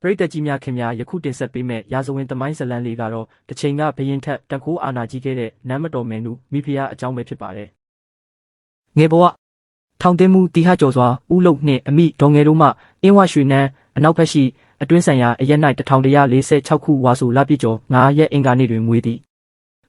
ပရိသတ်ကြီးများခင်များယခုတင်ဆက်ပေးမယ့်ရာဇဝင်သမိုင်းဇာတ်လမ်းလေးကတော့တစ်ချိန်ကဘရင်ထက်တန်ခိုးအာဏာကြီးခဲ့တဲ့နန်းမတော်မယ်နုမိဖုရားအကြောင်းပဲဖြစ်ပါတယ်။ငယ်ဘဝထောင်တင်းမှုတီဟကျော်စွာဥလုတ်နှင့်အမိဒေါ်ငယ်တို့မှအင်းဝရွှေနန်းအနောက်ဘက်ရှိအတွင်းဆိုင်ရာအရက်၌1146ခုဝါဆိုလပြည့်ကျော်9ရက်အင်္ဂါနေ့တွင်မွေးသည်။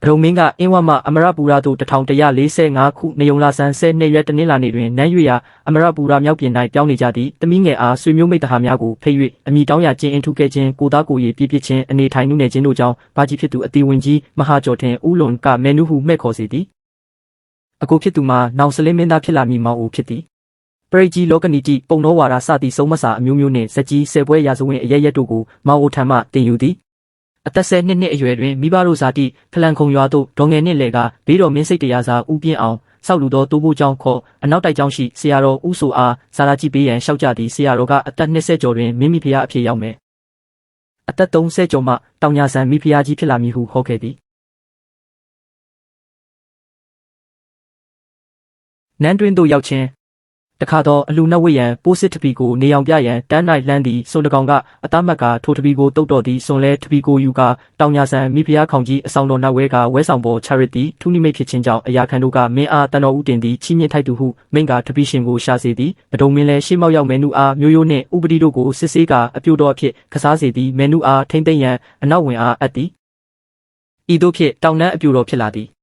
ဗရုံမင်းကအင်းဝမှအမရပူရသို့1145ခုနေုံလာဆန်း12ရက်တနင်္လာနေ့တွင်နန်းရွေရာအမရပူရမြောက်ပြင်၌ပြောင်းနေကြသည့်တမီးငယ်အားဆွေမျိုးမိတ်တဟာများကိုဖိတ်၍အမိတောင်းရခြင်းအင်ထုခဲ့ခြင်းကိုသားကိုရည်ပြည့်ပြည့်ခြင်းအနေထိုင်နှုနေခြင်းတို့ကြောင့်ဘာကြီးဖြစ်သူအတီဝင်ကြီးမဟာကျော်ထင်ဦးလွန်ကမဲနုဟုမှဲ့ခေါ်စေသည်အကိုဖြစ်သူမှာနောင်စလင်းမင်းသားဖြစ်လာမည်မောင်အိုဖြစ်သည်ပရိကြီးလောကနီတိပုံတော်ဝါဒစသည့်ဆုံးမစာအမျိုးမျိုးနှင့်ဇက်ကြီးဆယ်ပွဲရာဇဝင်အရရက်တို့ကိုမောင်အိုထံမှတင်ယူသည်အသက်12နှစ်အရွယ်တွင်မိဘတို့ဇာတိဖလန်ခုံရွာသို့ဒေါငယ်နှင့်လေကဘေးတော်မင်းစိတ်တရားစာဦးပြင်းအောင်ဆောက်လူသောတိုးဖို့ကျောင်းခေါ်အနောက်တိုက်ကျောင်းရှိဆရာတော်ဦးဆိုအားဇာလာကြည့်ပေးရန်လျှောက်ကြသည်ဆရာတော်ကအသက်20ကျော်တွင်မိမိဖုရားအဖြစ်ရောက်မယ်အသက်30ကျော်မှတောင်ညာဆန်မိဖုရားကြီးဖြစ်လာမည်ဟုဟောခဲ့သည်နန်းတွင်သို့ရောက်ခြင်းတခါတော့အလူနတ်ဝိယံပိုးစစ်တပီကိုနေအောင်ပြရန်တန်း၌လှမ်းသည်စွန်တကောင်ကအသားမတ်ကထိုတပီကိုတုတ်တော်သည်စွန်လဲတပီကိုယူကတောင်ညာဆန်မိဖုရားခေါင်ကြီးအဆောင်တော်နတ်ဝဲကဝဲဆောင်ပေါ်ချရစ်သည်ထူးနိမိတ်ဖြစ်ခြင်းကြောင့်အရာခံတို့ကမင်းအားတန်တော်ဦးတင်သည်ချီးမြှင့်ထိုက်သူဟုမိန့်ကတပီရှင်ကိုရှာစေသည်ပဒုံမင်းလည်းရှေ့မောက်ရောက်မဲနုအားမျိုးရိုးနှင့်ဥပတိတို့ကိုစစ်ဆေးကအပြိုတော်အဖြစ်ကစားစေသည်မဲနုအားထိမ့်သိမ့်ရန်အနောက်ဝင်အားအပ်သည်ဤသို့ဖြင့်တောင်နှန်းအပြိုတော်ဖြစ်လာသည်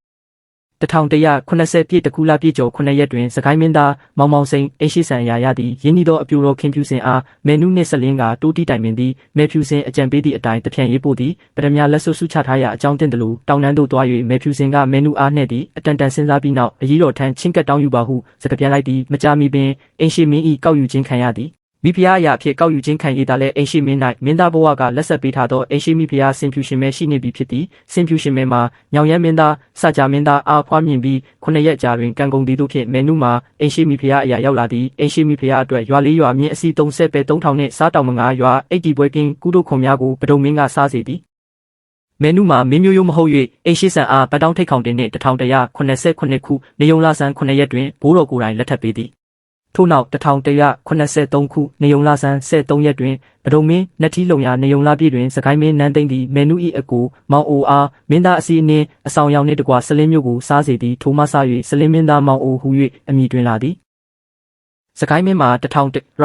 1180ပြည့်တကူလာပြည့်ကျော်9ရက်တွင်စကိုင်းမင်းသားမောင်မောင်စိန်အိရှိဆန်ရာရသည်ယင်းဤသောအပြိုတော်ခင်ဖြူစင်အားမဲနုနှင့်ဆက်လင်းကတိုးတီတိုင်ပင်သည်မဲဖြူစင်အကြံပေးသည့်အတိုင်းတဖြန့်ရေးပို့သည်ပထမလက်ဆွဆုချထားရာအကြောင်းတင်တယ်လို့တောင်နှန်းသို့သွား၍မဲဖြူစင်ကမဲနုအားနှင့်သည်အတန်တန်စဉ်းစားပြီးနောက်အကြီးတော်ထမ်းချင်းကပ်တောင်းယူပါဟုစကားပြန်လိုက်သည်မကြာမီပင်အိရှိမင်း၏ကောက်ယူခြင်းခံရသည်မိဖုရားအရာအဖြစ်ကောက်ယူခြင်းခံရတာလဲအိရှိမင်း၌မင်းသားဘဝကလက်ဆက်ပေးထားသောအိရှိမိဖုရားဆင်ဖြူရှင်မဲရှိနေပြီဖြစ်သည်ဆင်ဖြူရှင်မဲမှာညောင်ရမ်းမင်းသားစကြမင်းသားအားဖွားမြင်ပြီး9ရက်ကြာတွင်ကံကုန်သည်တို့ဖြင့်မဲနုမှာအိရှိမိဖုရားအရာရောက်လာသည်အိရှိမိဖုရားအတွက်ရွာလေးရွာမြင့်အစီ30ပဲ3000နှင့်စားတောင်မငါရွာအိတ်တီပွဲကင်းကုတို့ခွန်များကိုပဒုံမင်းကစားစေသည်မဲနုမှာမင်းမျိုးရိုးမဟုတ်၍အိရှိဆန်အားဗတောင်းထိတ်ခေါင်တင်နှင့်1189ခုနေုံလာဆန်း9ရက်တွင်ဘိုးတော်ကိုယ်တိုင်လက်ထပ်ပေးသည်ထို့နောက်1183ခုနေုံလာဆန်း13ရက်တွင်ပဒုံမင်းနတ်ထီလုံရာနေုံလာပြည့်တွင်စကိုင်းမင်းနန်းသိမ့်သည်မဲနု၏အကိုမောင်အိုအားမင်းသားအစီအနှင်းအဆောင်ရောင်နှင့်တကွဆလင်းမျိုးကိုစားစေသည်ထိုမှစ၍ဆလင်းမင်းသားမောင်အိုဟူ၍အမည်တွင်လာသည်စကိုင်းမင်းမှာ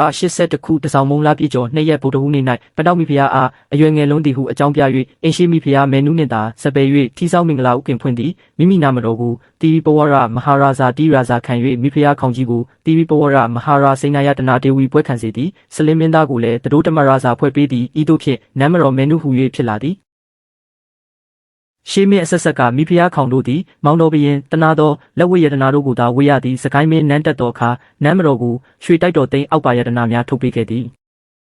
1182ခုတဆောင်မုံလာပြည့်ကျော်2ရက်ဗုဒ္ဓဟူးနေ့၌ပတောက်မိဖုရားအားအရွယ်ငယ်လွန်းသည်ဟုအကြောင်းပြ၍အင်းရှိမိဖုရားမဲနုနှင့်သာစပယ်၍ထီဆောင်မင်္ဂလာဥကင်ဖွင့်သည်မိမိနာမတော်ကိုတီပဝရမဟာရာဇာတိရာဇာခံ၍မိဖုရားခေါင်ကြီးကိုတီပဝရမဟာရာစိနာယတနာဒေဝီပွဲခံစေသည်ဆလင်းမင်းသားကိုလည်းတတိုးတမရာဇာဖွဲ့ပေးသည်ဤသို့ဖြင့်နန်းမတော်မဲနုဟူ၍ဖြစ်လာသည်ရှေးမင်းအဆက်ဆက်ကမိဖုရားခေါင်တို့သည်မောင်တော်ဘရင်တနာသောလက်ဝိယတနာတို့ကိုသာဝေရသည်စကိုင်းမင်းနန်းတက်တော်အခါနန်းမတော်ကိုရွှေတိုက်တော်သိန်းအောက်ပါယတနာများထုတ်ပေးခဲ့သည်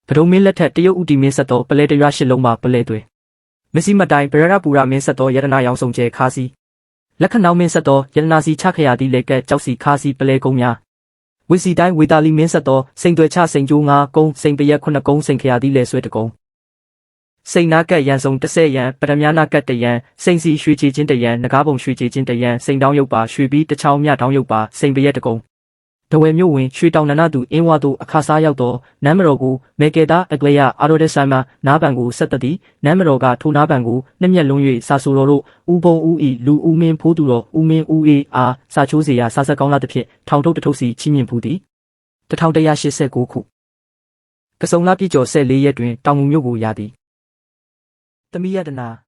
ပဒုံမင်းလက်ထက်တရုတ်ဥတီမင်းဆက်တော်ပလဲတရွရှစ်လုံးပါပလဲသွဲမစီမတိုင်ဗရရပူရမင်းဆက်တော်ယတနာရောင်စုံကျဲခါစီလက်ခဏောင်းမင်းဆက်တော်ယတနာစီချခရသည်လေကက်ကြောက်စီခါစီပလဲကုန်းများဝီစီတိုင်းဝေတာလီမင်းဆက်တော်စိန်သွဲချစိန်ကျိုး9ကုန်းစိန်ပရက်9ကုန်းစိန်ခရသည်လေဆွဲတကုန်းစိန်နာကက်ရန်စုံ30ရန်ပရမနာကက်တရန်စိန်စီရွှေချေချင်းတရန်နဂါးပုံရွှေချေချင်းတရန်စိန်တောင်းရုပ်ပါရွှေပြီးတချောင်းမြတောင်းရုပ်ပါစိန်ပရက်တကုံဒဝဲမြို့ဝင်ရွှေတောင်နန္ဒသူအင်းဝါတို့အခါစားရောက်တော့နန်းမတော်ကိုမေကေတာအကလျာအာရိုဒက်ဆိုင်မှာနားပန်ကိုဆက်သက်သည်နန်းမတော်ကထိုနားပန်ကိုနှစ်မျက်လုံး၍စာဆိုတော်တို့ဦးဘုံဦးဤလူဦးမင်းဖိုးသူတော်ဦးမင်းဦးအေးအားစာချိုးเสียရာစာဆက်ကောင်းလာသဖြင့်ထောင်ထုတ်တထုပ်စီချီးမြှင့်ဖူးသည်1189ခုကစုံလာပြည့်ကျော်14ရက်တွင်တောင်ငူမြို့ကိုရသည်သမီးယတနာ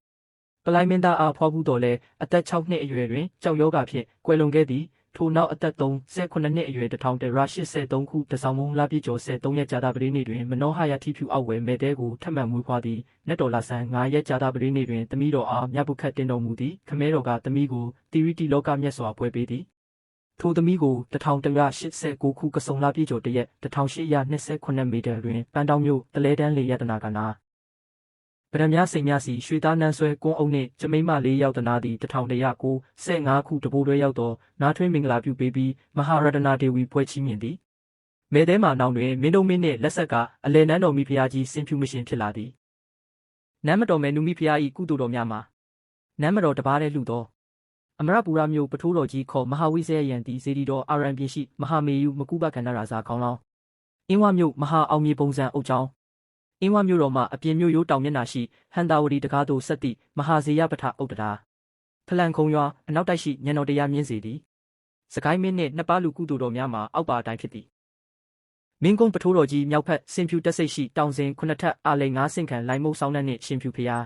ပလိုင်းမင်းသားအားဖွားဘူးတော်လဲအသက်6နှစ်အရွယ်တွင်ကြောက်ယောဂဖြင့်ကွယ်လွန်ခဲ့သည်ထိုနောက်အသက်38နှစ်အရွယ်1183ခုတဆောင်မုံလာပြည့်ကျော်73ရက်ကြာသပတေးနေ့တွင်မနောဟယတိဖြူအောက်ဝဲမဲတဲကိုထပ်မံမွေးဖွားသည်နတ်တော်လာဆန်း9ရက်ကြာသပတေးနေ့တွင်သမီးတော်အားမြတ်ပုခတ်တင်တော်မူသည်ခမဲတော်ကသမီးကိုတိရိတိလောကမြတ်စွာပွဲပေးသည်ထိုသမီးကို1189ခုကစုံလာပြည့်ကျော်တရက်1829မီတာတွင်ပန်းတောင်မြို့တလဲတန်းလေယတနာကနာပရမများစိန်များစီရွှေသားနန်းဆွဲကွန်းအုပ်နှင့်ကျမိမ4ယောက်တနာသည်1195ခုတဘိုးတွဲရောက်သောနားထွင်းမင်္ဂလာပြုပေးပြီးမဟာရတနာဒေဝီပွဲချီးမြှင့်သည်မဲတဲမှာနောင်တွင်မင်းတို့မင်းနှင့်လက်ဆက်ကအလဲနန်းတော်မိဖုရားကြီးစင်ဖြူမရှင်ဖြစ်လာသည်နန်းမတော်မဲနုမိဖုရား၏ကုသိုလ်တော်များမှာနန်းမတော်တပါးတည်းလှူသောအမရပူရမြို့ပထိုးတော်ကြီးခေါ်မဟာဝိဇယယံသည်ဇေဒီတော်အာရန်ပြင်ရှိမဟာမေယုမကုဘကန္နရာဇာခေါင်းလောင်းအင်းဝမြို့မဟာအောင်မြေပုံစံအုပ်ကျောင်း အင်းဝမြို့တော်မှာအပြင်မြို့ရိုးတောင်မျက်နှာရှိဟန်တာဝတီတကားသို့ဆက်သည့်မဟာဇေယပထဥဒ္ဒရာဖလန်ခုံရွာအနောက်တိုက်ရှိညံတော်တရားမြင်းစီသည်စကိုင်းမင်းနှင့်နှစ်ပါးလူကုသိုလ်တော်များမှာအောက်ပါအတိုင်းဖြစ်သည်မင်းကုန်းပထိုးတော်ကြီးမြောက်ဖက်စင်ဖြူတက်စိတ်ရှိတောင်စဉ်ခုနှစ်ထပ်အာလိန်9ဆင့်ခန့်လိုင်မုတ်ဆောင်းနှင့်ရှင်ဖြူဖျား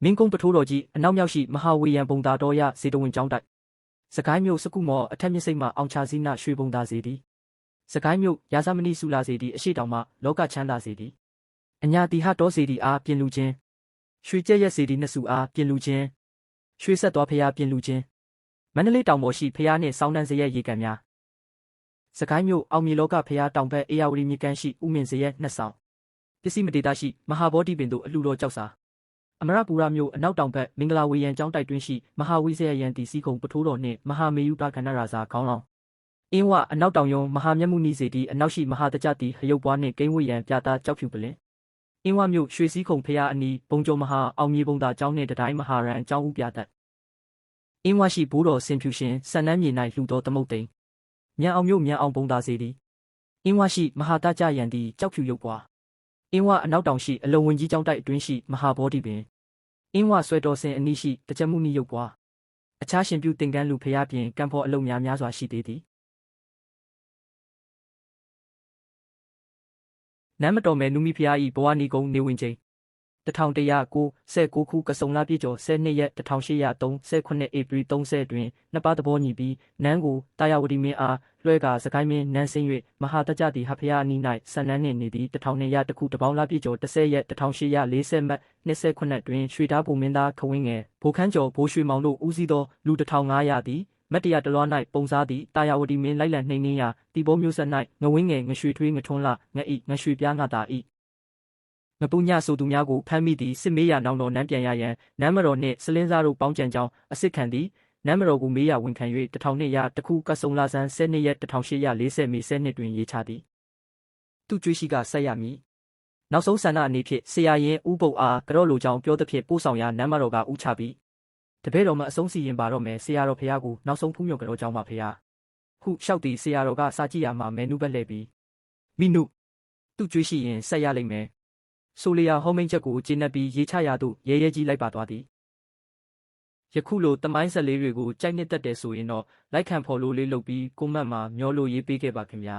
မင်းကုန်းပထိုးတော်ကြီးအနောက်မြောက်ရှိမဟာဝေယံဘုံသာတော်ရဇေတဝန်ကျောင်းတိုက်စကိုင်းမြို့စကုမော်အထက်မြစ်စိတ်မှအောင်ချစည်းနာရွှေဘုံသာစေသည်စကိုင်းမြို့ရာဇမဏိစုလာစေသည်အရှိတောင်မှလောကချမ်းသာစေသည်အညာတိဟတောစေသည်အားပြင်လူချင်းရွှေကျက်ရက်စေသည်နှစ်စုအားပြင်လူချင်းရွှေဆက်သွားဖျားပြင်လူချင်းမန္တလေးတောင်ပေါ်ရှိဖျားနှင့်စောင်းတန်းစရက်ရေကန်များစကိုင်းမြို့အောင်မြေလောကဖျားတောင်ဘက်အေယာဝတီမြစ်ကမ်းရှိဥမင်စရက်နှစ်ဆောင်ပစ္စည်းမတေတာရှိမဟာဘောဓိပင်တို့အလှတော်ကြောက်စာအမရပူရမြို့အနောက်တောင်ဘက်မင်္ဂလာဝေယံကျောင်းတိုက်တွင်းရှိမဟာဝိဇယယံတီစီကုံပထိုးတော်နှင့်မဟာမေယုတခန္ဓရာဇာခေါင်းလောင်းအင်းဝအနောက်တောင်ယုံမဟာမျက်မှုနီစေတီအနောက်ရှိမဟာတကြတီဟရုပ်ပွားနှင့်ကိန်းဝေယံပြတာကြောက်ဖြူပလင်အင်းဝမြို့ရွှေစည်းခုံဖျားအနီးဘုံကျော်မဟာအောင်မြေဘုံသာကျောင်းနှင့်တတိုင်းမဟာရန်ကျောင်းဦးပြတတ်အင်းဝရှိဘိုးတော်စင်ဖြူရှင်စံနှမ်းမြေ၌လှူတော်သမုတ်သိမ်းမြန်အောင်မြို့မြန်အောင်ဘုံသာစေသည်အင်းဝရှိမဟာတကြယံတီကြောက်ဖြူရုပ်ပွားအင်းဝအနောက်တောင်ရှိအလုံဝင်ကြီးကျောင်းတိုက်အတွင်းရှိမဟာဘောဓိပင်အင်းဝဆွဲတော်စင်အနီးရှိတကြမှုနီရုပ်ပွားအခြားရှင်ပြုတင်ကန်းလူဖျားပြင်ကံဖော်အလုံများစွာရှိသေးသည်နမ်းမတော်မဲနုမိဖျားဤဘဝနီကုံနေဝင်ချင်း1196ခုကစုံလပြည့်ကျော်12ရက်1839ဧပြီ30တွင်နှစ်ပါးသဘောညီပြီးနန်းကိုတာယာဝတီမင်းအားလွှဲကာစကိုင်းမင်းနန်းဆင်း၍မဟာတကြသည်ဟဖျားအနီး၌ဆန်နန်းနှင့်နေသည်1200တခုတပေါင်းလပြည့်ကျော်10ရက်1840မှ29တွင်ရွှေသားဘုံမင်းသားခဝင်းငယ်ဘိုခန်းကျော်ဘိုးရွှေမောင်တို့ဦးစီးသောလူ1500သည်မတ်တရတလွား၌ပုံစားသည့်တာယာဝတီမင်းလိုက်လံနှိမ်နှင်းရာတီဘောမျိုးဆက်၌ငဝင်းငယ်ငရွှေထွေးငထွန်းလာငဤငရွှေပြားငတာဤငပူညဆိုသူများကိုဖမ်းမိသည့်စစ်မေးရနောင်တော်နန်းပြန်ရရန်နန်းမတော်နှင့်စလင်းစားတို့ပေါင်းကြံကြောင်းအစစ်ခံသည်နန်းမတော်ကိုမေးရဝန်ခံ၍1200တခုကစုံလာဆန်း12ရက်1840မေ12တွင်ရေးချသည်သူကြွေးရှိကဆက်ရမည်နောက်ဆုံးဆန္ဒအနေဖြင့်ဆရာရင်ဦးပုပ်အားကြော့လိုကြောင်းပြောသဖြင့်ပို့ဆောင်ရာနန်းမတော်ကဥချပြီးတပည့်တော်မှအဆုံးစီရင်ပါတော့မယ်ဆရာတော်ဖះကိုနောက်ဆုံးဖူးမြော်ကြောင်းပါဖះဟုလျှောက်သည်ဆရာတော်ကစာကြည့်ရမှာမဲနုဘက်လှည့်ပြီးမိနုသူကြွေးရှိရင်ဆက်ရလိမ့်မယ်ဆိုလျာဟောမိန်ချက်ကိုကျေနပ်ပြီးရေးချရာသို့ရဲရဲကြီးလိုက်ပါသွားသည်ယခုလိုတမိုင်းဆက်လေးတွေကိုကြိုက်နှစ်သက်တယ်ဆိုရင်တော့လိုက်ခံဖော်လို့လေးလုပ်ပြီးကွန်မန့်မှာမျောလို့ရေးပေးခဲ့ပါခင်ဗျာ